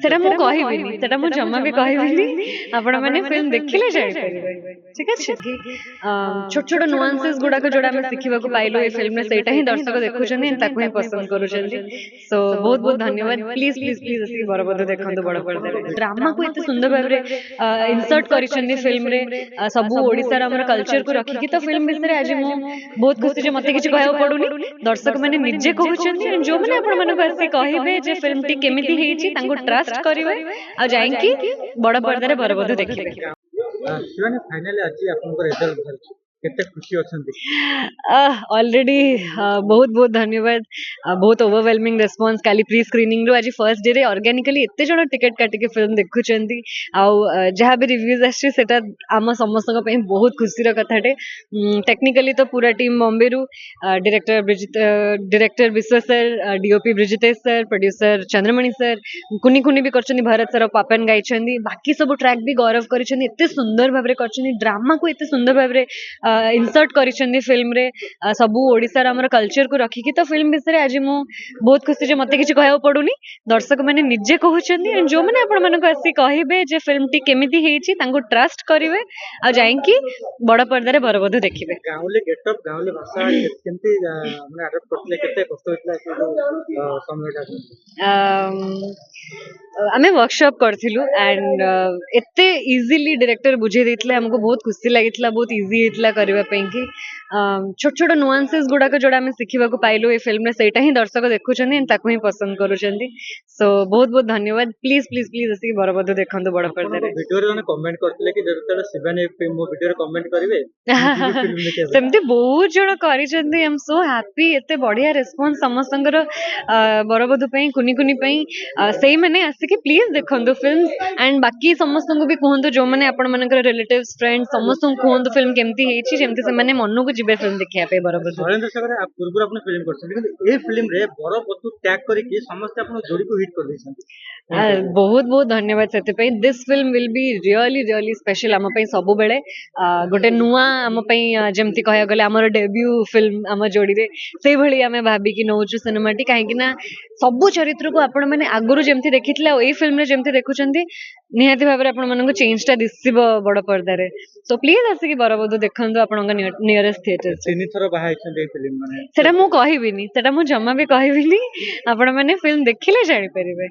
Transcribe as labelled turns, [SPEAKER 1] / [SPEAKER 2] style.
[SPEAKER 1] सेटा मु कहबिनी सेटा मु जम्मा भी कहबिनी आपण माने फिल्म देखिले जानि परिबे ठीक अछि कि छोट छोट नुआंसेस गुडा को जोडा हम सिखिबा को पाइलो ए फिल्म में सेटा ही दर्शक देखुछन ताको ही पसंद करूछन सो बहुत बहुत धन्यवाद प्लीज प्लीज प्लीज असि बरबद देखंतु बड़ पर्दा रे ड्रामा को एते सुंदर भाबरे इंसर्ट करिछन फिल्म रे सब ओडिसा रा हमर कल्चर को रखी कि तो फिल्म विषय आज मु बहुत खुशी जे मते किछ कहबो पडुनी दर्शक माने निजे कहउछन जो माने आपण माने को असि कहिबे जे फिल्म टी केमिति हेछि तांको ट्रस्ट करिवे आ जाइंकी बड़ पर्दा रे बरबद देखिबे
[SPEAKER 2] शिवानी फाइनली आज आपन रिजल्ट भरछि केते खुशी अछंती
[SPEAKER 1] ऑलरेडी बहुत बहुत धन्यवाद बहुत ओवरवेलमिंग रिस्पांस काली प्री स्क्रीनिंग रो आज फर्स्ट डे रे ऑर्गेनिकली एते जण टिकट काटी के फिल्म देखुचंती आ जहा भी रिव्यूज आछि सेटा आम समस्त पई बहुत खुशी रो कथाटे टेक्निकली तो पूरा टीम बॉम्बे रु director Vishwa sir DOP Brijitesh sir producer Chandramani sir कुनी कुनी भी करछनी भारत सर पापन गाइछंदी बाकी सब ट्रैक भी गौरव करछनी एते सुंदर भाबरे करछनी ड्रामा को एते सुंदर भाबरे इंसर्ट करिछंदी फिल्म रे सब ओडिसा रा हमर कल्चर को रखी कि तो फिल्म विषय आज मु बहुत खुशी जे मते किछ कहबो पडुनी दर्शक माने निजे कहउछंदी एंड जो माने आपण माने को असि कहिबे जे फिल्म टी केमिति हेछि तांको ट्रस्ट करिवे आ जाइंकी बड़ पर्दा रे बरबद देखिबे
[SPEAKER 2] गाउले गेटअप गाउले भाषा केमति माने अडॉप्ट करले केते कष्ट होतला समयटा
[SPEAKER 1] आमे वर्कशॉप करथिलु एंड एते इजीली डायरेक्टर बुझे देतले हमको बहुत खुशी लागितला बहुत इजी हेतला करबा पई कि छोट छोट नुआंसेस गुडा को जोडा हम सिखिबा को पाइलो ए फिल्म में सेटा ही दर्शक देखुछन ताको ही पसंद करूछन सो बहुत बहुत धन्यवाद प्लीज प्लीज प्लीज असि बरबद देखंतु बड़ पर्दा रे
[SPEAKER 2] वीडियो रे ने कमेंट करथिले कि जरूर शिवानी मो वीडियो रे कमेंट करिवे
[SPEAKER 1] सेमती बहुत जण करिछंदी आई एम सो हैप्पी एते बढ़िया रिस्पांस समस्तंकर बरबद पई कुनी कुनी पई सेही माने आसी कि प्लीज देखंतु फिल्म एंड बाकी समस्त को भी कहंतु जो माने आपण मानकर रिलेटिव्स फ्रेंड्स समस्त को कहंतु फिल्म केमती हेछि जेमती से माने मन को जिबे फिल्म देखिया पे बरबद
[SPEAKER 2] नरेंद्र सागर आप पूर्व अपने फिल्म करछन कि ए फिल्म रे बरबद टैग करी समस्त आपण जोड़ी को हिट कर दैछन
[SPEAKER 1] बहुत बहुत धन्यवाद सेते पे this film will be really really special आम पई सब बेले गोटे नुआ आम पई जेमती कहया गले हमर डेब्यू फिल्म आम जोड़ी रे सेही भली आमे भाबी कि नौचु सिनेमाटी काहे कि ना सब चरित्र को आपण माने आगुरु जेमती देखितला ए फिल्म रे जेमती देखुचंदी निहाती भाबरे आपण मानको चेंज टा दिसिबो बड़ पर्दा रे सो प्लीज आसी कि बरबद देखंतु आपनका नियरेस्ट थिएटर
[SPEAKER 2] तीन थरो बाहाय छन ए फिल्म माने
[SPEAKER 1] सेटा मु कहबिनी सेटा मु जम्मा भी कहबिनी आपण माने फिल्म देखिले जानि परिबे।